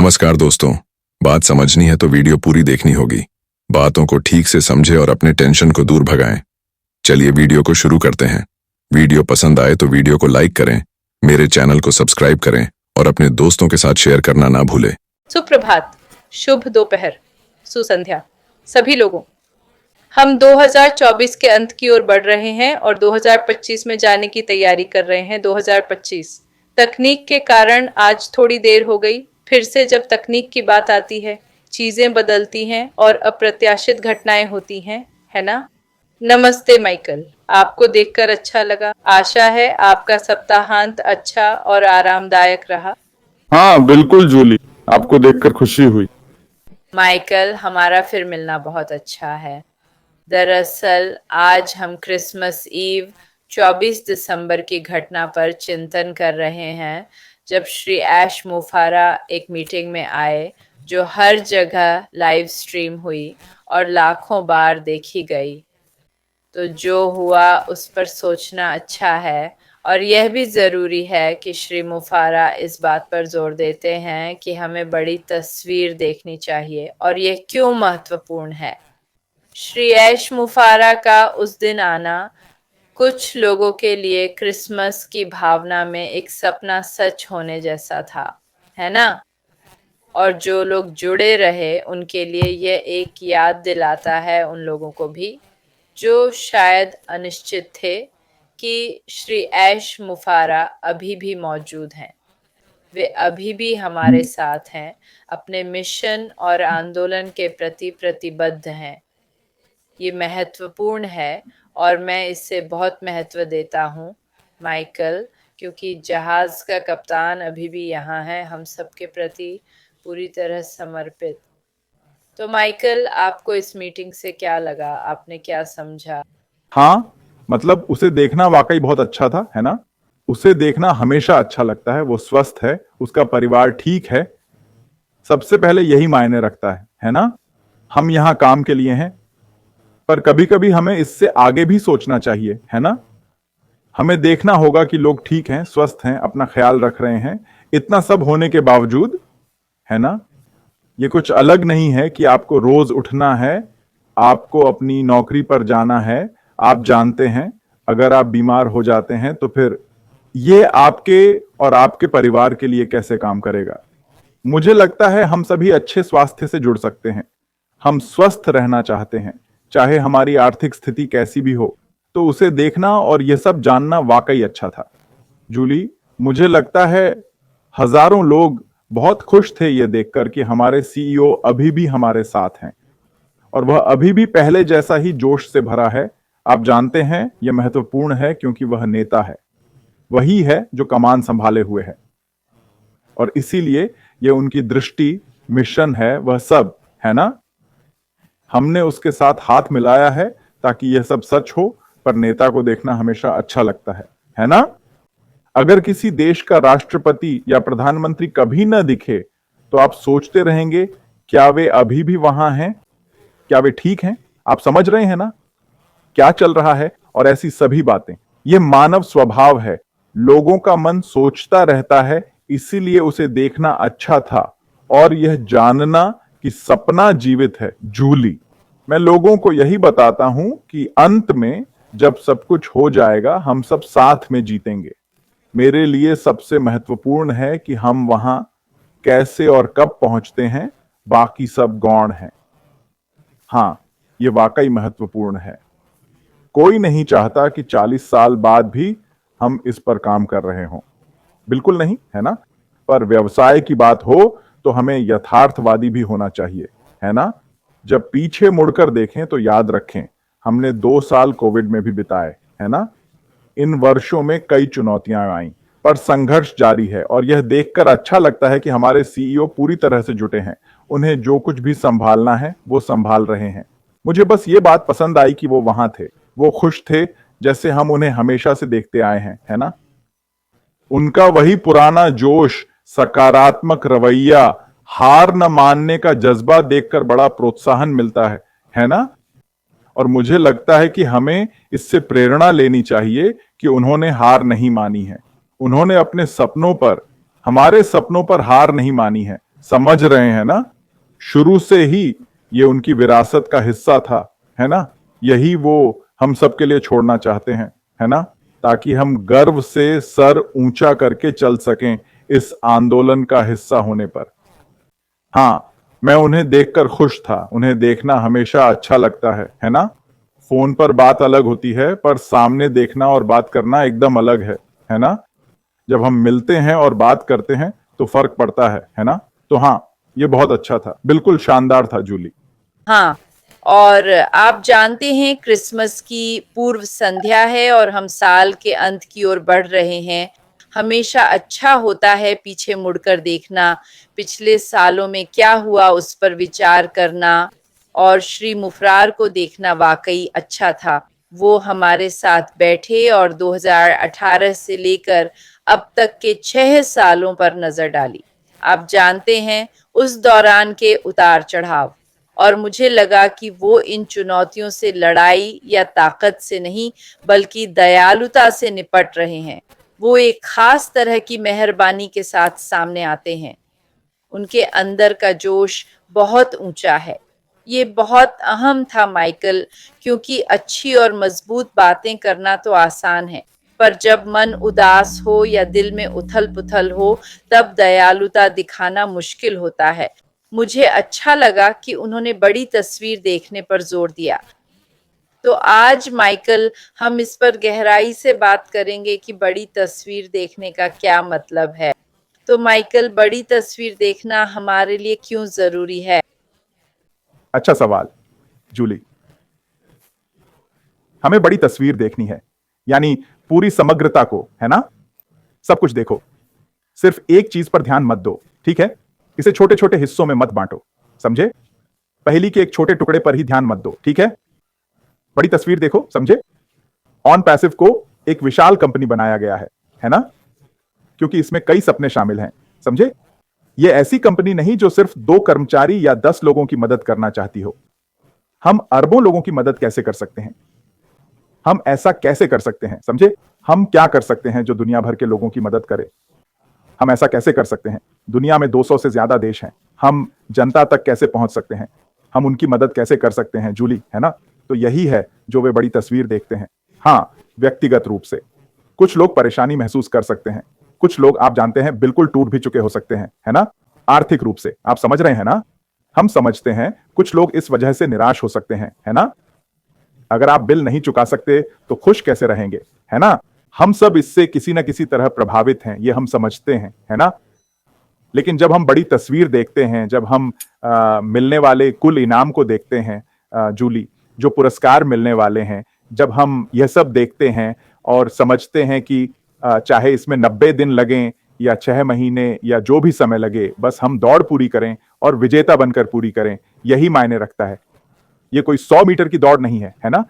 नमस्कार दोस्तों। बात समझनी है तो वीडियो पूरी देखनी होगी। बातों को ठीक से समझे और अपने टेंशन को दूर भगाएं। चलिए वीडियो को शुरू करते हैं। वीडियो पसंद आए तो वीडियो को लाइक करें, मेरे चैनल को सब्सक्राइब करें और अपने दोस्तों के साथ शेयर करना ना भूलें। सुप्रभात, शुभ दोपहर, सुसंध्या सभी लोगों। हम 2024 के अंत की ओर बढ़ रहे हैं और 2025 में जाने की तैयारी कर रहे हैं। 2025 तकनीक के कारण आज थोड़ी देर हो गई। फिर से जब तकनीक की बात आती है, चीजें बदलती हैं और अप्रत्याशित घटनाएं होती हैं, है ना? नमस्ते माइकल, आपको देखकर अच्छा लगा। आशा है आपका सप्ताहांत अच्छा और आरामदायक रहा। हाँ बिल्कुल जूली, आपको देखकर खुशी हुई। माइकल, हमारा फिर मिलना बहुत अच्छा है। दरअसल आज हम क्रिसमस ईव 24 दिसंबर की घटना पर चिंतन कर रहे हैं, जब श्री ऐश मुफारा एक मीटिंग में आए जो हर जगह लाइव स्ट्रीम हुई और लाखों बार देखी गई। तो जो हुआ उस पर सोचना अच्छा है, और यह भी ज़रूरी है कि श्री मुफारा इस बात पर जोर देते हैं कि हमें बड़ी तस्वीर देखनी चाहिए और यह क्यों महत्वपूर्ण है। श्री ऐश मुफारा का उस दिन आना कुछ लोगों के लिए क्रिसमस की भावना में एक सपना सच होने जैसा था, है ना? और जो लोग जुड़े रहे उनके लिए यह एक याद दिलाता है उन लोगों को भी जो शायद अनिश्चित थे कि श्री ऐश मुफारा अभी भी मौजूद हैं। वे अभी भी हमारे साथ हैं, अपने मिशन और आंदोलन के प्रति प्रतिबद्ध हैं। ये महत्वपूर्ण है और मैं इससे बहुत महत्व देता हूँ माइकल, क्योंकि जहाज़ का कप्तान अभी भी यहाँ है, हम सबके प्रति पूरी तरह समर्पित। तो माइकल, आपको इस मीटिंग से क्या लगा? आपने क्या समझा? हाँ मतलब उसे देखना वाकई बहुत अच्छा था, है ना? उसे देखना हमेशा अच्छा लगता है। वो स्वस्थ है, उसका परिवार ठीक है, सबसे पहले यही मायने रखता है ना? हम यहाँ काम के लिए हैं, पर कभी कभी हमें इससे आगे भी सोचना चाहिए, है ना? हमें देखना होगा कि लोग ठीक हैं, स्वस्थ हैं, अपना ख्याल रख रहे हैं, इतना सब होने के बावजूद, है ना? ये कुछ अलग नहीं है कि आपको रोज उठना है, आपको अपनी नौकरी पर जाना है। आप जानते हैं अगर आप बीमार हो जाते हैं तो फिर ये आपके और आपके परिवार के लिए कैसे काम करेगा। मुझे लगता है हम सभी अच्छे स्वास्थ्य से जुड़ सकते हैं। हम स्वस्थ रहना चाहते हैं, चाहे हमारी आर्थिक स्थिति कैसी भी हो। तो उसे देखना और यह सब जानना वाकई अच्छा था। जूली, मुझे लगता है हजारों लोग बहुत खुश थे ये देखकर कि हमारे सीईओ अभी भी हमारे साथ हैं और वह अभी भी पहले जैसा ही जोश से भरा है। आप जानते हैं यह महत्वपूर्ण है क्योंकि वह नेता है, वही है जो कमान संभाले हुए है, और इसीलिए यह उनकी दृष्टि, मिशन है, वह सब है ना? हमने उसके साथ हाथ मिलाया है ताकि यह सब सच हो, पर नेता को देखना हमेशा अच्छा लगता है ना? अगर किसी देश का राष्ट्रपति या प्रधानमंत्री कभी न दिखे तो आप सोचते रहेंगे क्या वे अभी भी वहां हैं, क्या वे ठीक हैं? आप समझ रहे हैं ना क्या चल रहा है? और ऐसी सभी बातें, ये मानव स्वभाव है। लोगों का मन सोचता रहता है, इसीलिए उसे देखना अच्छा था और यह जानना कि सपना जीवित है। जूली, मैं लोगों को यही बताता हूं कि अंत में जब सब कुछ हो जाएगा हम सब साथ में जीतेंगे। मेरे लिए सबसे महत्वपूर्ण है कि हम वहां कैसे और कब पहुंचते हैं, बाकी सब गौण है। हाँ, ये वाकई महत्वपूर्ण है। कोई नहीं चाहता कि 40 साल बाद भी हम इस पर काम कर रहे हों, बिल्कुल नहीं, है ना? पर व्यवसाय की बात हो तो हमें यथार्थवादी भी होना चाहिए, है ना? जब पीछे मुड़कर देखें तो याद रखें हमने 2 साल कोविड में भी बिताए, है ना? इन वर्षों में कई चुनौतियां आईं, पर संघर्ष जारी है और यह देखकर अच्छा लगता है कि हमारे सीईओ पूरी तरह से जुटे हैं। उन्हें जो कुछ भी संभालना है वो संभाल रहे हैं। मुझे बस ये बात पसंद आई कि वो वहां थे, वो खुश थे, जैसे हम उन्हें हमेशा से देखते आए हैं, है ना? उनका वही पुराना जोश, सकारात्मक रवैया, हार न मानने का जज्बा देखकर बड़ा प्रोत्साहन मिलता है ना? और मुझे लगता है कि हमें इससे प्रेरणा लेनी चाहिए कि उन्होंने हार नहीं मानी है। उन्होंने अपने सपनों पर, हमारे सपनों पर हार नहीं मानी है। समझ रहे हैं ना? शुरू से ही ये उनकी विरासत का हिस्सा था, है ना? यही वो हम सबके लिए छोड़ना चाहते हैं, है ना? ताकि हम गर्व से सर ऊंचा करके चल सकें इस आंदोलन का हिस्सा होने पर। हाँ, मैं उन्हें देखकर खुश था। उन्हें देखना हमेशा अच्छा लगता है ना? फोन पर बात अलग होती है, पर सामने देखना और बात करना एकदम अलग है ना? जब हम मिलते हैं और बात करते हैं तो फर्क पड़ता है ना? तो हाँ, ये बहुत अच्छा था, बिल्कुल शानदार था जूली। हाँ, और आप जानते हैं क्रिसमस की पूर्व संध्या है और हम साल के अंत की ओर बढ़ रहे हैं। हमेशा अच्छा होता है पीछे मुड़कर देखना, पिछले सालों में क्या हुआ उस पर विचार करना, और श्री मुफरार को देखना वाकई अच्छा था। वो हमारे साथ बैठे और 2018 से लेकर अब तक के 6 सालों पर नजर डाली। आप जानते हैं उस दौरान के उतार चढ़ाव, और मुझे लगा कि वो इन चुनौतियों से लड़ाई या ताकत से नहीं बल्कि दयालुता से निपट रहे हैं। वो एक खास तरह की मेहरबानी के साथ सामने आते हैं। उनके अंदर का जोश बहुत ऊंचा है। ये बहुत अहम था माइकल, क्योंकि अच्छी और मजबूत बातें करना तो आसान है, पर जब मन उदास हो या दिल में उथल-पुथल हो, तब दयालुता दिखाना मुश्किल होता है। मुझे अच्छा लगा कि उन्होंने बड़ी तस्वीर देखने पर जोर दिया। तो आज माइकल हम इस पर गहराई से बात करेंगे कि बड़ी तस्वीर देखने का क्या मतलब है। तो माइकल, बड़ी तस्वीर देखना हमारे लिए क्यों जरूरी है? अच्छा सवाल जूली। हमें बड़ी तस्वीर देखनी है, यानी पूरी समग्रता को, है ना? सब कुछ देखो, सिर्फ एक चीज पर ध्यान मत दो, ठीक है? इसे छोटे छोटे हिस्सों में मत बांटो, समझे? पहली के एक छोटे टुकड़े पर ही ध्यान मत दो, ठीक है? बड़ी तस्वीर देखो, समझे? ऑन पैसिव को एक विशाल कंपनी बनाया गया है ना? क्योंकि इसमें कई सपने शामिल हैं, समझे? यह ऐसी कंपनी नहीं जो सिर्फ 2 कर्मचारी या 10 लोगों की मदद करना चाहती हो। हम अरबों लोगों की मदद कैसे कर सकते हैं? हम ऐसा कैसे कर सकते हैं, समझे? हम क्या कर सकते हैं जो दुनिया भर के लोगों की मदद करे? हम ऐसा कैसे कर सकते हैं? दुनिया में 200 से ज्यादा देश हैं। हम जनता तक कैसे पहुंच सकते हैं? हम उनकी मदद कैसे कर सकते हैं, जूली, है ना? तो यही है जो वे बड़ी तस्वीर देखते हैं। हाँ, व्यक्तिगत रूप से कुछ लोग परेशानी महसूस कर सकते हैं। कुछ लोग, आप जानते हैं, बिल्कुल टूट भी चुके हो सकते हैं, है ना? आर्थिक रूप से, आप समझ रहे हैं ना? हम समझते हैं कुछ लोग इस वजह से निराश हो सकते हैं, है ना? अगर आप बिल नहीं चुका सकते तो खुश कैसे रहेंगे, है ना? हम सब इससे किसी ना किसी तरह प्रभावित हैं, ये हम समझते हैं, है ना? लेकिन जब हम बड़ी तस्वीर देखते हैं, जब हम मिलने वाले कुल इनाम को देखते हैं, जूली, जो पुरस्कार मिलने वाले हैं, जब हम यह सब देखते हैं और समझते हैं कि चाहे इसमें 90 दिन लगें या 6 महीने या जो भी समय लगे, बस हम दौड़ पूरी करें और विजेता बनकर पूरी करें, यही मायने रखता है। ये कोई 100 मीटर की दौड़ नहीं है ना?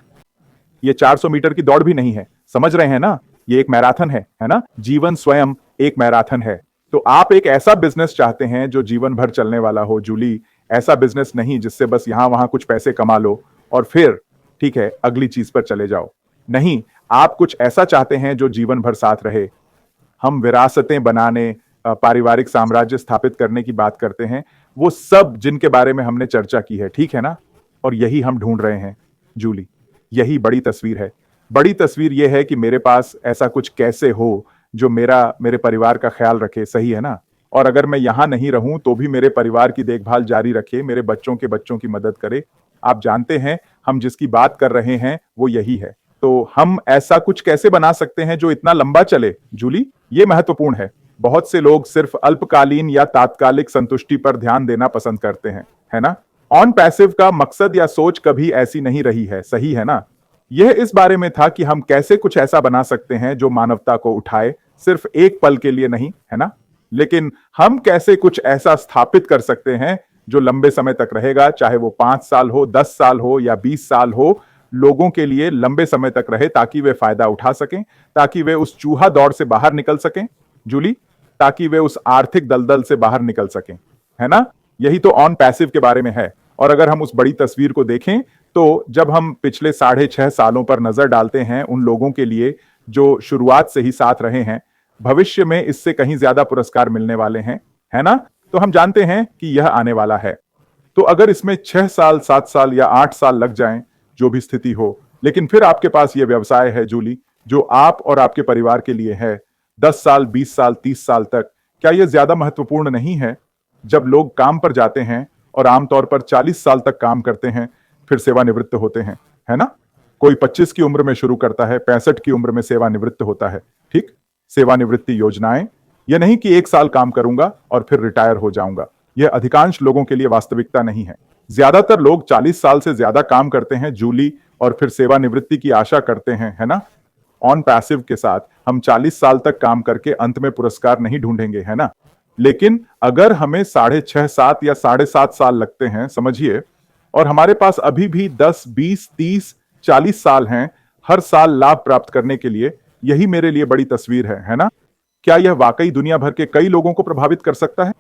ये 400 मीटर की दौड़ भी नहीं है, समझ रहे हैं ना? ये एक मैराथन है ना? जीवन स्वयं एक मैराथन है। तो आप एक ऐसा बिजनेस चाहते हैं जो जीवन भर चलने वाला हो, जूली। ऐसा बिजनेस नहीं जिससे बस यहां वहां कुछ पैसे कमा लो और फिर ठीक है अगली चीज पर चले जाओ। नहीं, आप कुछ ऐसा चाहते हैं जो जीवन भर साथ रहे। हम विरासतें बनाने, पारिवारिक साम्राज्य स्थापित करने की बात करते हैं, वो सब जिनके बारे में हमने चर्चा की है, ठीक है ना? और यही हम ढूंढ रहे हैं, जूली। यही बड़ी तस्वीर है। बड़ी तस्वीर यह है कि मेरे पास ऐसा कुछ कैसे हो जो मेरे परिवार का ख्याल रखे, सही है ना? और अगर मैं यहां नहीं रहूं तो भी मेरे परिवार की देखभाल जारी रखे, मेरे बच्चों के बच्चों की मदद करे। आप जानते हैं हम जिसकी बात कर रहे हैं वो यही है। तो हम ऐसा कुछ कैसे बना सकते हैं जो इतना लंबा चले, जूली? ये महत्वपूर्ण है। बहुत से लोग सिर्फ अल्पकालीन या तात्कालिक संतुष्टि पर ध्यान देना पसंद करते हैं, है ना? ऑन पैसिव का मकसद या सोच कभी ऐसी नहीं रही है, सही है ना? यह इस बारे में था कि हम कैसे कुछ ऐसा बना सकते हैं जो मानवता को उठाए, सिर्फ एक पल के लिए नहीं, है ना? लेकिन हम कैसे कुछ ऐसा स्थापित कर सकते हैं जो लंबे समय तक रहेगा, चाहे वो 5 साल हो, 10 साल हो या 20 साल हो, लोगों के लिए लंबे समय तक रहे, ताकि वे फायदा उठा सकें, ताकि वे उस चूहा दौड़ से बाहर निकल सकें, जूली, ताकि वे उस आर्थिक दलदल से बाहर निकल सकें, है ना? यही तो ऑन पैसिव के बारे में है। और अगर हम उस बड़ी तस्वीर को देखें तो जब हम पिछले 6.5 सालों पर नजर डालते हैं उन लोगों के लिए जो शुरुआत से ही साथ रहे हैं, भविष्य में इससे कहीं ज्यादा पुरस्कार मिलने वाले हैं, है ना? तो हम जानते हैं कि यह आने वाला है। तो अगर इसमें 6 साल, 7 साल या 8 साल लग जाएं, जो भी स्थिति हो, लेकिन फिर आपके पास यह व्यवसाय है जूली, जो आप और आपके परिवार के लिए है, 10 साल, 20 साल, 30 साल तक, क्या यह ज्यादा महत्वपूर्ण नहीं है? जब लोग काम पर जाते हैं और आमतौर पर 40 साल तक काम करते हैं, फिर सेवानिवृत्त होते हैं, है ना? कोई 25 की उम्र में शुरू करता है, 65 की उम्र में सेवानिवृत्त होता है। ठीक, सेवानिवृत्ति योजनाएं, यह नहीं कि 1 साल काम करूंगा और फिर रिटायर हो जाऊंगा। यह अधिकांश लोगों के लिए वास्तविकता नहीं है। ज्यादातर लोग 40 साल से ज्यादा काम करते हैं जूली, और फिर सेवानिवृत्ति की आशा करते हैं, है ना? ऑन पैसिव के साथ हम 40 साल तक काम करके अंत में पुरस्कार नहीं ढूंढेंगे, है ना? लेकिन अगर हमें 6.5, 7 या 7.5 साल लगते हैं, समझिए, और हमारे पास अभी भी 10, 20, 30, 40 साल हैं हर साल लाभ प्राप्त करने के लिए, यही मेरे लिए बड़ी तस्वीर है ना? क्या यह वाकई दुनिया भर के कई लोगों को प्रभावित कर सकता है?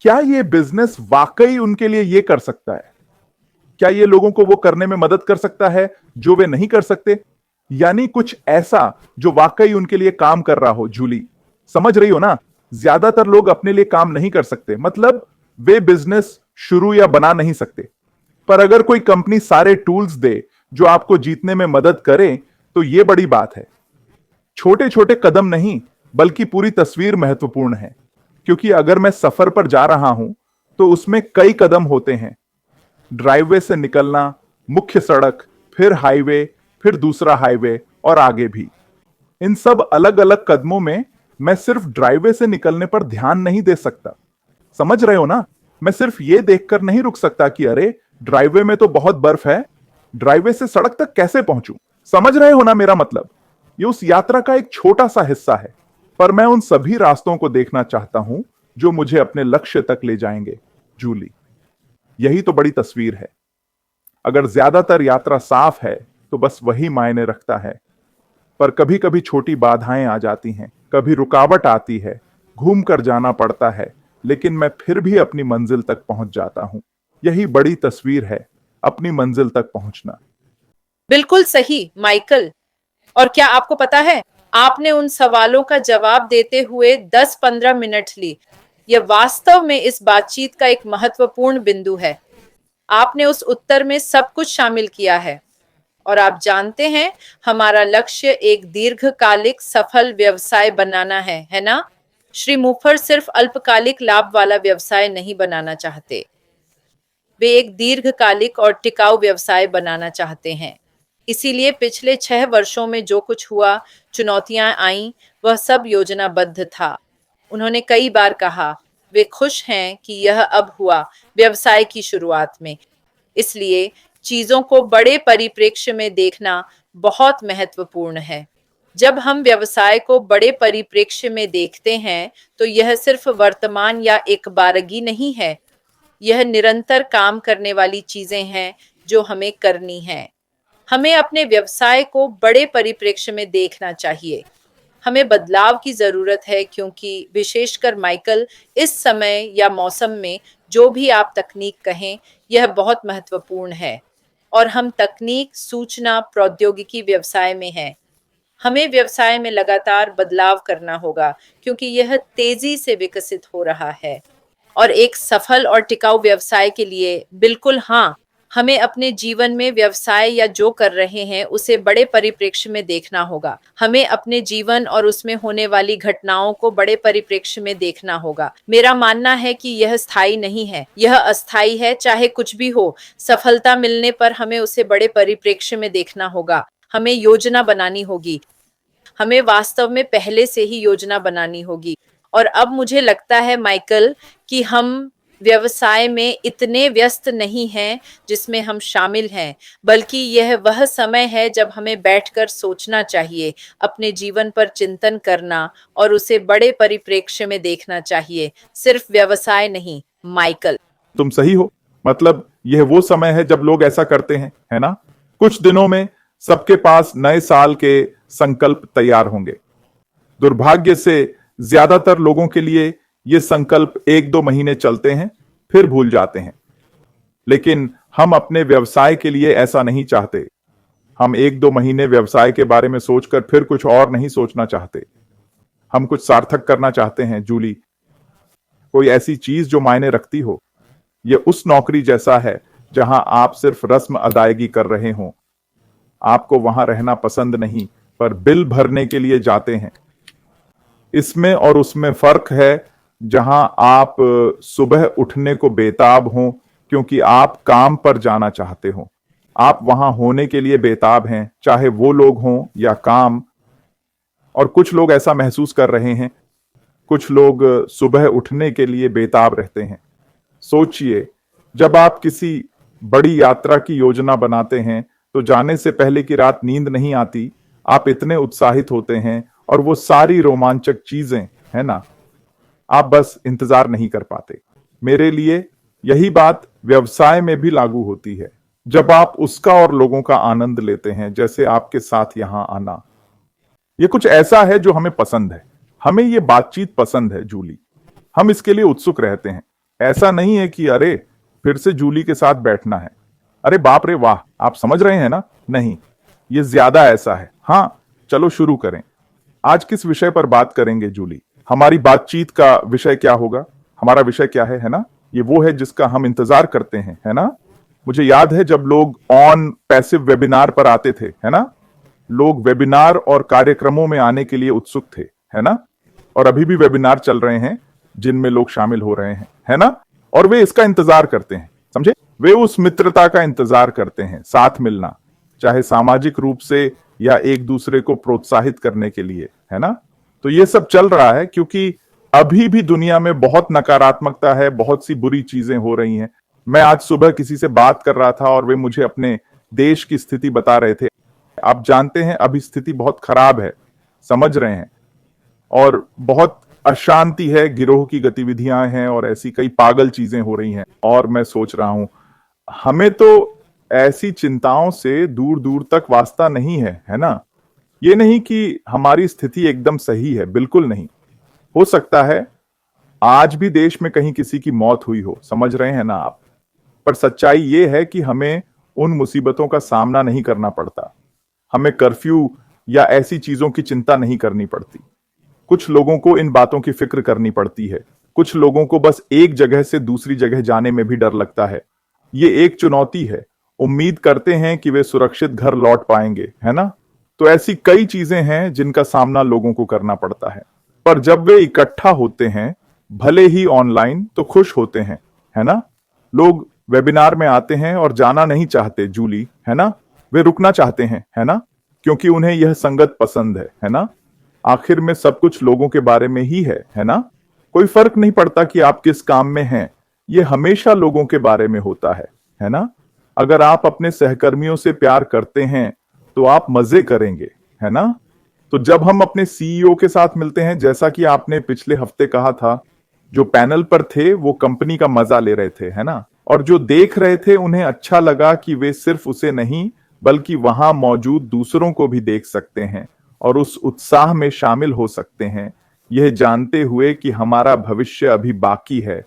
क्या यह बिजनेस वाकई उनके लिए यह कर सकता है? क्या यह लोगों को वो करने में मदद कर सकता है जो वे नहीं कर सकते? यानी कुछ ऐसा जो वाकई उनके लिए काम कर रहा हो जूली। समझ रही हो ना? ज्यादातर लोग अपने लिए काम नहीं कर सकते, मतलब वे बिजनेस शुरू या बना नहीं सकते। पर अगर कोई कंपनी सारे टूल्स दे जो आपको जीतने में मदद करें, तो यह बड़ी बात है। छोटे छोटे कदम नहीं, बल्कि पूरी तस्वीर महत्वपूर्ण है, क्योंकि अगर मैं सफर पर जा रहा हूं तो उसमें कई कदम होते हैं। ड्राइववे से निकलना, मुख्य सड़क, फिर हाईवे, फिर दूसरा हाईवे और आगे भी। इन सब अलग अलग कदमों में मैं सिर्फ ड्राइववे से निकलने पर ध्यान नहीं दे सकता। समझ रहे हो ना? मैं सिर्फ ये देखकर नहीं रुक सकता कि अरे ड्राइववे में तो बहुत बर्फ है, ड्राइववे से सड़क तक कैसे पहुंचूं? समझ रहे हो ना मेरा मतलब? ये उस यात्रा का एक छोटा सा हिस्सा है, पर मैं उन सभी रास्तों को देखना चाहता हूं जो मुझे अपने लक्ष्य तक ले जाएंगे जूली। यही तो बड़ी तस्वीर है। अगर ज्यादातर यात्रा साफ है तो बस वही मायने रखता है, पर कभी कभी छोटी बाधाएं आ जाती हैं, कभी रुकावट आती है, घूम कर जाना पड़ता है, लेकिन मैं फिर भी अपनी मंजिल तक पहुंच जाता हूं। यही बड़ी तस्वीर है, अपनी मंजिल तक पहुंचना। बिल्कुल सही माइकल। और क्या आपको पता है, आपने उन सवालों का जवाब देते हुए 10-15 मिनट ली। यह वास्तव में इस बातचीत का एक महत्वपूर्ण बिंदु है। आपने उस उत्तर में सब कुछ शामिल किया है। और आप जानते हैं, हमारा लक्ष्य एक दीर्घकालिक सफल व्यवसाय बनाना है ना? श्री मुफर सिर्फ अल्पकालिक लाभ वाला व्यवसाय नहीं बनाना चाहते, वे एक दीर्घकालिक और टिकाऊ व्यवसाय बनाना चाहते हैं। इसीलिए पिछले 6 वर्षों में जो कुछ हुआ, चुनौतियां आईं, वह सब योजनाबद्ध था। उन्होंने कई बार कहा, वे खुश हैं कि यह अब हुआ व्यवसाय की शुरुआत में। इसलिए चीजों को बड़े परिप्रेक्ष्य में देखना बहुत महत्वपूर्ण है। जब हम व्यवसाय को बड़े परिप्रेक्ष्य में देखते हैं, तो यह सिर्फ वर्तमान या एक बारगी नहीं है। यह निरंतर काम करने वाली चीजें हैं जो हमें करनी हैं। हमें अपने व्यवसाय को बड़े परिप्रेक्ष्य में देखना चाहिए। हमें बदलाव की जरूरत है, क्योंकि विशेषकर माइकल, इस समय या मौसम में, जो भी आप तकनीक कहें, यह बहुत महत्वपूर्ण है। और हम तकनीक, सूचना प्रौद्योगिकी व्यवसाय में हैं। हमें व्यवसाय में लगातार बदलाव करना होगा, क्योंकि यह तेजी से विकसित हो रहा है। और एक सफल और टिकाऊ व्यवसाय के लिए, बिल्कुल हाँ, हमें अपने जीवन में व्यवसाय या जो कर रहे हैं उसे बड़े परिप्रेक्ष्य में देखना होगा। हमें अपने जीवन और उसमें होने वाली घटनाओं को बड़े परिप्रेक्ष्य में देखना होगा। मेरा मानना है कि यह स्थायी नहीं है, यह अस्थायी है। चाहे कुछ भी हो, सफलता मिलने पर हमें उसे बड़े परिप्रेक्ष्य में देखना होगा। हमें योजना बनानी होगी। हमें वास्तव में पहले से ही योजना बनानी होगी। और अब मुझे लगता है माइकल कि हम व्यवसाय में इतने व्यस्त नहीं हैं जिसमें हम शामिल हैं, बल्कि यह वह समय है जब हमें बैठकर सोचना चाहिए, अपने जीवन पर चिंतन करना और उसे बड़े परिप्रेक्ष्य में देखना चाहिए, सिर्फ व्यवसाय नहीं। माइकल, तुम सही हो। मतलब यह वो समय है जब लोग ऐसा करते हैं, है ना? कुछ दिनों में सबके पास नए साल के संकल्प तैयार होंगे। दुर्भाग्य से ज्यादातर लोगों के लिए ये संकल्प 1-2 महीने चलते हैं, फिर भूल जाते हैं। लेकिन हम अपने व्यवसाय के लिए ऐसा नहीं चाहते। हम 1-2 महीने व्यवसाय के बारे में सोचकर फिर कुछ और नहीं सोचना चाहते। हम कुछ सार्थक करना चाहते हैं जूली। कोई ऐसी चीज जो मायने रखती हो। ये उस नौकरी जैसा है जहां आप सिर्फ रस्म अदायगी कर रहे हो। आपको वहां रहना पसंद नहीं, पर बिल भरने के लिए जाते हैं। इसमें और उसमें फर्क है, जहां आप सुबह उठने को बेताब हो क्योंकि आप काम पर जाना चाहते हो। आप वहां होने के लिए बेताब हैं, चाहे वो लोग हों या काम। और कुछ लोग ऐसा महसूस कर रहे हैं, कुछ लोग सुबह उठने के लिए बेताब रहते हैं। सोचिए, जब आप किसी बड़ी यात्रा की योजना बनाते हैं तो जाने से पहले की रात नींद नहीं आती। आप इतने उत्साहित होते हैं और वो सारी रोमांचक चीजें, है ना, आप बस इंतजार नहीं कर पाते। मेरे लिए यही बात व्यवसाय में भी लागू होती है। जब आप उसका और लोगों का आनंद लेते हैं, जैसे आपके साथ यहां आना, ये कुछ ऐसा है जो हमें पसंद है। हमें ये बातचीत पसंद है जूली। हम इसके लिए उत्सुक रहते हैं। ऐसा नहीं है कि अरे फिर से जूली के साथ बैठना है, अरे बाप रे वाह, आप समझ रहे हैं ना? नहीं, ये ज्यादा ऐसा है। हाँ, चलो शुरू करें। आज किस विषय पर बात करेंगे जूली? हमारी बातचीत का विषय क्या होगा? हमारा विषय क्या है ना? ये वो है जिसका हम इंतजार करते हैं, है ना? मुझे याद है जब लोग ऑन पैसिव वेबिनार पर आते थे, है ना? लोग वेबिनार और कार्यक्रमों में आने के लिए उत्सुक थे, है ना? और अभी भी वेबिनार चल रहे हैं जिनमें लोग शामिल हो रहे हैं, है ना? और वे इसका इंतजार करते हैं, समझे? वे उस मित्रता का इंतजार करते हैं, साथ मिलना, चाहे सामाजिक रूप से या एक दूसरे को प्रोत्साहित करने के लिए, है ना? तो ये सब चल रहा है क्योंकि अभी भी दुनिया में बहुत नकारात्मकता है, बहुत सी बुरी चीजें हो रही हैं। मैं आज सुबह किसी से बात कर रहा था और वे मुझे अपने देश की स्थिति बता रहे थे। आप जानते हैं अभी स्थिति बहुत खराब है, समझ रहे हैं, और बहुत अशांति है, गिरोह की गतिविधियां हैं और ऐसी कई पागल चीजें हो रही हैं। और मैं सोच रहा हूं, हमें तो ऐसी चिंताओं से दूर दूर तक वास्ता नहीं है ना? ये नहीं कि हमारी स्थिति एकदम सही है, बिल्कुल नहीं। हो सकता है आज भी देश में कहीं किसी की मौत हुई हो, समझ रहे हैं ना आप? पर सच्चाई ये है कि हमें उन मुसीबतों का सामना नहीं करना पड़ता। हमें कर्फ्यू या ऐसी चीजों की चिंता नहीं करनी पड़ती। कुछ लोगों को इन बातों की फिक्र करनी पड़ती है। कुछ लोगों को बस एक जगह से दूसरी जगह जाने में भी डर लगता है। ये एक चुनौती है। उम्मीद करते हैं कि वे सुरक्षित घर लौट पाएंगे, है ना? तो ऐसी कई चीजें हैं जिनका सामना लोगों को करना पड़ता है। पर जब वे इकट्ठा होते हैं, भले ही ऑनलाइन, तो खुश होते हैं, है ना? लोग वेबिनार में आते हैं और जाना नहीं चाहते जूली, है ना? वे रुकना चाहते हैं, है ना? क्योंकि उन्हें यह संगत पसंद है ना? आखिर में सब कुछ लोगों के बारे में ही है ना? कोई फर्क नहीं पड़ता कि आप किस काम में हैं, ये हमेशा लोगों के बारे में होता है ना? अगर आप अपने सहकर्मियों से प्यार करते हैं तो आप मजे करेंगे, है ना? तो जब हम अपने सीईओ के साथ मिलते हैं, जैसा कि आपने पिछले हफ्ते कहा था, जो पैनल पर थे वो कंपनी का मजा ले रहे थे, है ना? और जो देख रहे थे उन्हें अच्छा लगा कि वे सिर्फ उसे नहीं बल्कि वहां मौजूद दूसरों को भी देख सकते हैं और उस उत्साह में शामिल हो सकते हैं, यह जानते हुए कि हमारा भविष्य अभी बाकी है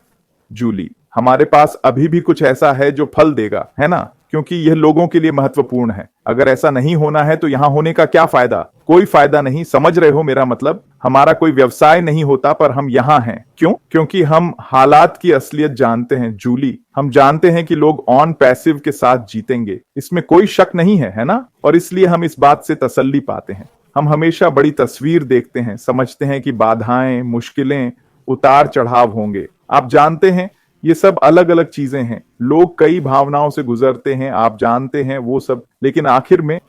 जूली। हमारे पास अभी भी कुछ ऐसा है जो फल देगा, है ना? क्योंकि यह लोगों के लिए महत्वपूर्ण है। अगर ऐसा नहीं होना है तो यहां होने का क्या फायदा? कोई फायदा नहीं, समझ रहे हो मेरा मतलब? हमारा कोई व्यवसाय नहीं होता पर हम यहां हैं। क्यों? क्योंकि हम हालात की असलियत जानते हैं जूली। हम जानते हैं कि लोग ऑन पैसिव के साथ जीतेंगे, इसमें कोई शक नहीं है ना? और इसलिए हम इस बात से तसल्ली पाते हैं। हम हमेशा बड़ी तस्वीर देखते हैं, समझते हैं कि बाधाएं, मुश्किलें, उतार चढ़ाव होंगे। आप जानते हैं ये सब अलग अलग चीजें हैं। लोग कई भावनाओं से गुजरते हैं, आप जानते हैं वो सब। लेकिन आखिर में,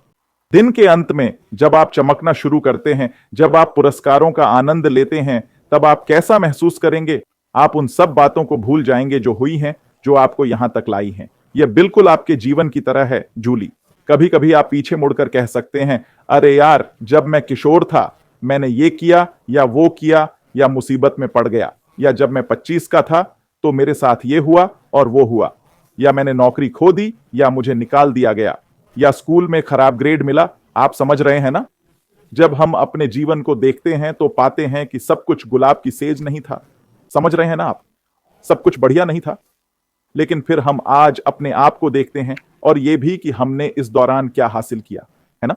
दिन के अंत में, जब आप चमकना शुरू करते हैं, जब आप पुरस्कारों का आनंद लेते हैं, तब आप कैसा महसूस करेंगे? आप उन सब बातों को भूल जाएंगे जो हुई हैं, जो आपको यहां तक लाई हैं। यह बिल्कुल आपके जीवन की तरह है जूली। कभी कभी आप पीछे मुड़कर कह सकते हैं, अरे यार, जब मैं किशोर था मैंने ये किया या वो किया या मुसीबत में पड़ गया, या जब मैं 25 का था तो मेरे साथ ये हुआ और वो हुआ, या मैंने नौकरी खो दी या मुझे निकाल दिया गया, या स्कूल में खराब ग्रेड मिला। आप समझ रहे हैं ना? जब हम अपने जीवन को देखते हैं तो पाते हैं कि सब कुछ गुलाब की सेज नहीं था। समझ रहे हैं ना आप? सब कुछ बढ़िया नहीं था। लेकिन फिर हम आज अपने आप को देखते हैं और ये भी कि हमने इस दौरान क्या हासिल किया, है ना?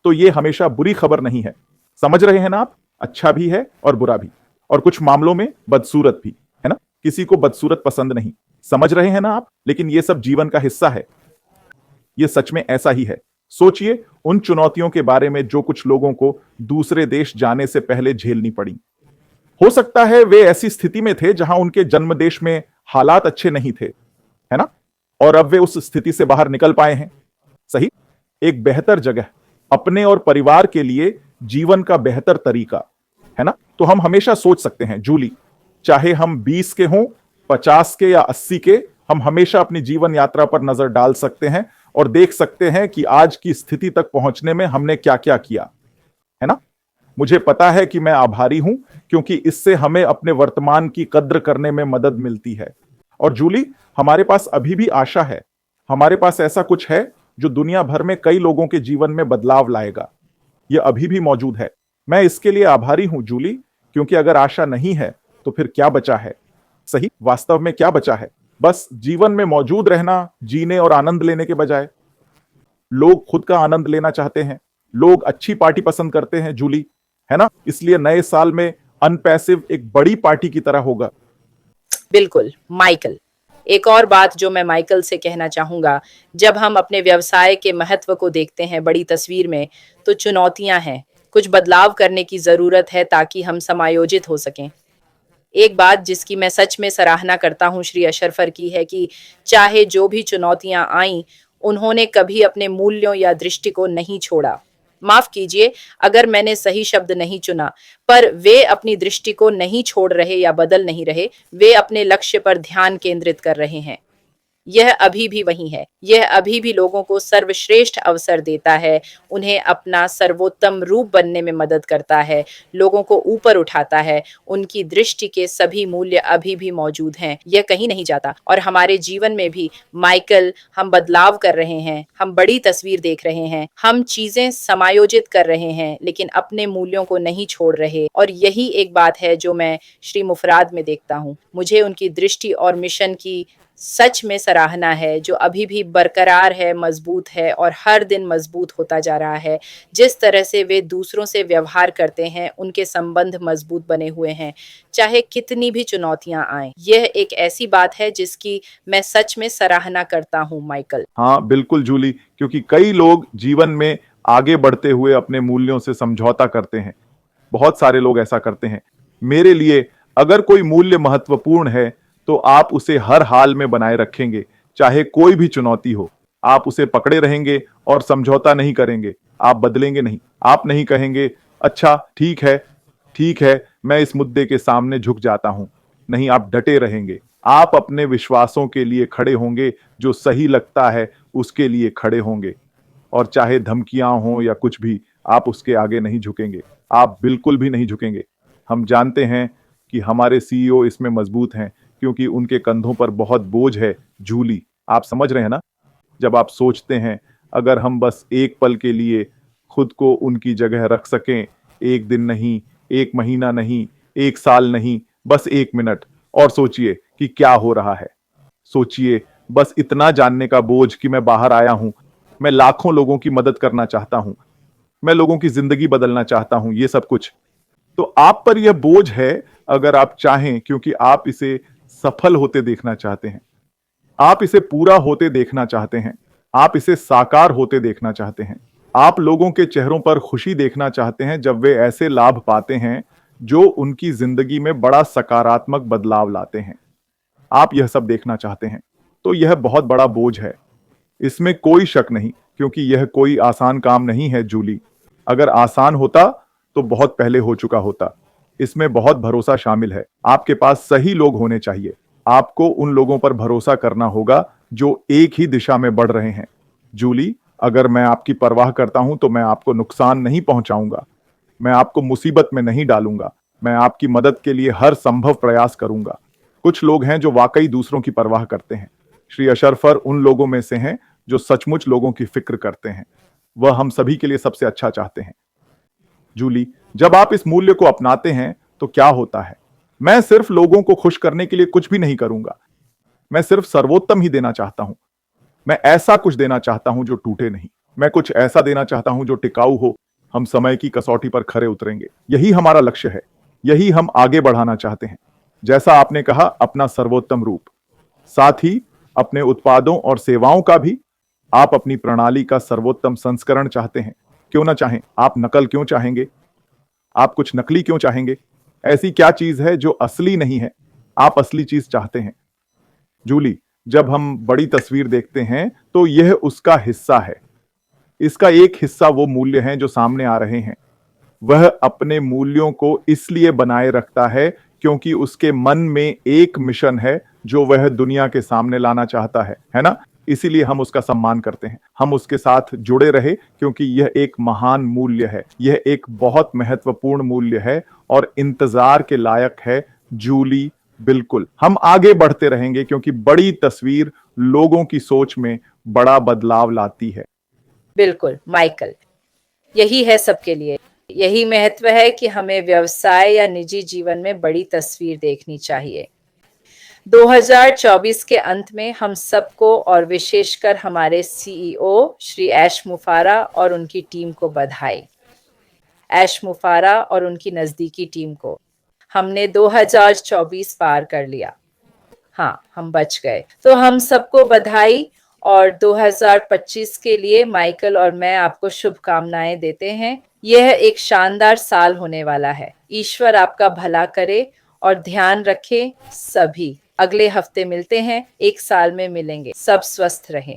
तो ये हमेशा बुरी खबर नहीं है। समझ रहे हैं ना आप? अच्छा भी है और बुरा भी, और कुछ मामलों में बदसूरत भी, है ना? किसी को बदसूरत पसंद नहीं, समझ रहे हैं ना आप? लेकिन ये सब जीवन का हिस्सा है, ये सच में ऐसा ही है। सोचिए उन चुनौतियों के बारे में जो कुछ लोगों को दूसरे देश जाने से पहले झेलनी पड़ी। हो सकता है वे ऐसी स्थिति में थे जहां उनके जन्म देश में हालात अच्छे नहीं थे, है ना? और अब वे उस स्थिति से बाहर निकल पाए हैं। सही, एक बेहतर जगह, अपने और परिवार के लिए जीवन का बेहतर तरीका, है ना? तो हम हमेशा सोच सकते हैं जूली, चाहे हम 20 के हों, 50 के या 80 के, हम हमेशा अपनी जीवन यात्रा पर नजर डाल सकते हैं और देख सकते हैं कि आज की स्थिति तक पहुंचने में हमने क्या क्या किया, है ना? मुझे पता है कि मैं आभारी हूं क्योंकि इससे हमें अपने वर्तमान की कद्र करने में मदद मिलती है। और जूली, हमारे पास अभी भी आशा है। हमारे पास ऐसा कुछ है जो दुनिया भर में कई लोगों के जीवन में बदलाव लाएगा। यह अभी भी मौजूद है। मैं इसके लिए आभारी हूं जूली, क्योंकि अगर आशा नहीं है तो फिर क्या बचा है? सही, वास्तव में क्या बचा है? बस जीवन में मौजूद रहना, जीने और आनंद लेने के बजाय। लोग खुद का आनंद लेना चाहते हैं, लोग अच्छी पार्टी पसंद करते हैं जूली, है ना? इसलिए नए साल में अनपैसिव एक बड़ी पार्टी की तरह होगा। बिल्कुल माइकल, एक और बात जो मैं माइकल से कहना चाहूंगा, जब हम अपने व्यवसाय के महत्व को देखते हैं बड़ी तस्वीर में, तो चुनौतियां हैं, कुछ बदलाव करने की जरूरत है ताकि हम समायोजित हो सकें। एक बात जिसकी मैं सच में सराहना करता हूँ श्री अशरफर की है कि चाहे जो भी चुनौतियां आईं, उन्होंने कभी अपने मूल्यों या दृष्टि को नहीं छोड़ा। माफ कीजिए अगर मैंने सही शब्द नहीं चुना, पर वे अपनी दृष्टि को नहीं छोड़ रहे या बदल नहीं रहे, वे अपने लक्ष्य पर ध्यान केंद्रित कर रहे हैं। यह अभी भी वही है, यह अभी भी लोगों को सर्वश्रेष्ठ अवसर देता है, उन्हें अपना सर्वोत्तम रूप बनने में मदद करता है, लोगों को ऊपर उठाता है, उनकी दृष्टि के सभी मूल्य अभी भी मौजूद हैं, यह कहीं नहीं जाता। और हमारे जीवन में भी माइकल, हम बदलाव कर रहे हैं, हम बड़ी तस्वीर देख रहे हैं, हम चीजें समायोजित कर रहे हैं, लेकिन अपने मूल्यों को नहीं छोड़ रहे। और यही एक बात है जो मैं श्री मुफराद में देखता हूँ। मुझे उनकी दृष्टि और मिशन की सच में सराहना है, जो अभी भी बरकरार है, मजबूत है और हर दिन मजबूत होता जा रहा है। जिस तरह से वे दूसरों से व्यवहार करते हैं, उनके संबंध मजबूत बने हुए हैं, चाहे कितनी भी चुनौतियां आएं। यह एक ऐसी बात है जिसकी मैं सच में सराहना करता हूं माइकल। हाँ बिल्कुल जूली, क्योंकि कई लोग जीवन में आगे बढ़ते हुए अपने मूल्यों से समझौता करते हैं। बहुत सारे लोग ऐसा करते हैं। मेरे लिए अगर कोई मूल्य महत्वपूर्ण है तो आप उसे हर हाल में बनाए रखेंगे, चाहे कोई भी चुनौती हो। आप उसे पकड़े रहेंगे और समझौता नहीं करेंगे। आप बदलेंगे नहीं। आप नहीं कहेंगे अच्छा ठीक है, मैं इस मुद्दे के सामने झुक जाता हूं। नहीं, आप डटे रहेंगे। आप अपने विश्वासों के लिए खड़े होंगे, जो सही लगता है उसके लिए खड़े होंगे। और चाहे धमकियां हों या कुछ भी, आप उसके आगे नहीं झुकेंगे। आप बिल्कुल भी नहीं झुकेंगे। हम जानते हैं कि हमारे सीईओ इसमें मजबूत हैं, क्योंकि उनके कंधों पर बहुत बोझ है जूली। आप समझ रहे हैं ना? जब आप सोचते हैं अगर हम बस एक पल के लिए खुद को उनकी जगह रख सकें, एक दिन नहीं, एक महीना नहीं, एक साल नहीं, बस एक मिनट, और सोचिए कि क्या हो रहा है। सोचिए बस इतना जानने का बोझ कि मैं बाहर आया हूं, मैं लाखों लोगों की मदद करना चाहता हूं, मैं लोगों की जिंदगी बदलना चाहता हूं, ये सब कुछ तो आप पर यह बोझ है अगर आप चाहें, क्योंकि आप इसे सफल होते देखना चाहते हैं, आप इसे पूरा होते देखना चाहते हैं, आप इसे साकार होते देखना चाहते हैं। आप लोगों के चेहरों पर खुशी देखना चाहते हैं जब वे ऐसे लाभ पाते हैं जो उनकी जिंदगी में बड़ा सकारात्मक बदलाव लाते हैं। आप यह सब देखना चाहते हैं। तो यह बहुत बड़ा बोझ है, इसमें कोई शक नहीं, क्योंकि यह कोई आसान काम नहीं है जूली। अगर आसान होता तो बहुत पहले हो चुका होता। इसमें बहुत भरोसा शामिल है। आपके पास सही लोग होने चाहिए। आपको उन लोगों पर भरोसा करना होगा जो एक ही दिशा में बढ़ रहे हैं। जूली, अगर मैं आपकी परवाह करता हूं तो मैं आपको नुकसान नहीं पहुंचाऊंगा, मैं आपको मुसीबत में नहीं डालूंगा, मैं आपकी मदद के लिए हर संभव प्रयास करूंगा। कुछ लोग हैं जो वाकई दूसरों की परवाह करते हैं। श्री अशरफर उन लोगों में से हैं जो सचमुच लोगों की फिक्र करते हैं। वह हम सभी के लिए सबसे अच्छा चाहते हैं। जूली, जब आप इस मूल्य को अपनाते हैं तो क्या होता है? मैं सिर्फ लोगों को खुश करने के लिए कुछ भी नहीं करूंगा, मैं सिर्फ सर्वोत्तम ही देना चाहता हूं। मैं ऐसा कुछ देना चाहता हूं जो टूटे नहीं, मैं कुछ ऐसा देना चाहता हूं जो टिकाऊ हो। हम समय की कसौटी पर खरे उतरेंगे। यही हमारा लक्ष्य है, यही हम आगे बढ़ाना चाहते हैं। जैसा आपने कहा, अपना सर्वोत्तम रूप, साथ ही अपने उत्पादों और सेवाओं का भी आप अपनी प्रणाली का सर्वोत्तम संस्करण चाहते हैं। क्यों ना चाहें? आप नकल क्यों चाहेंगे? आप कुछ नकली क्यों चाहेंगे? ऐसी क्या चीज है जो असली नहीं है? आप असली चीज चाहते हैं। जूली, जब हम बड़ी तस्वीर देखते हैं तो यह उसका हिस्सा है। इसका एक हिस्सा वो मूल्य हैं जो सामने आ रहे हैं। वह अपने मूल्यों को इसलिए बनाए रखता है क्योंकि उसके मन में एक मिशन है जो वह दुनिया के सामने लाना चाहता है ना? इसीलिए हम उसका सम्मान करते हैं, हम उसके साथ जुड़े रहे क्योंकि यह एक महान मूल्य है, यह एक बहुत महत्वपूर्ण मूल्य है और इंतजार के लायक है। जूली, बिल्कुल हम आगे बढ़ते रहेंगे क्योंकि बड़ी तस्वीर लोगों की सोच में बड़ा बदलाव लाती है। बिल्कुल माइकल, यही है सबके लिए। यही महत्व है कि हमें व्यवसाय या निजी जीवन में बड़ी तस्वीर देखनी चाहिए। 2024 के अंत में हम सबको और विशेषकर हमारे सीईओ श्री ऐश मुफारा और उनकी टीम को बधाई। ऐश मुफारा और उनकी नजदीकी टीम को, हमने 2024 पार कर लिया। हाँ, हम बच गए। तो हम सबको बधाई और 2025 के लिए माइकल और मैं आपको शुभकामनाएं देते हैं। यह एक शानदार साल होने वाला है। ईश्वर आपका भला करे और ध्यान रखे। सभी अगले हफ्ते मिलते हैं, एक साल में मिलेंगे। सब स्वस्थ रहें।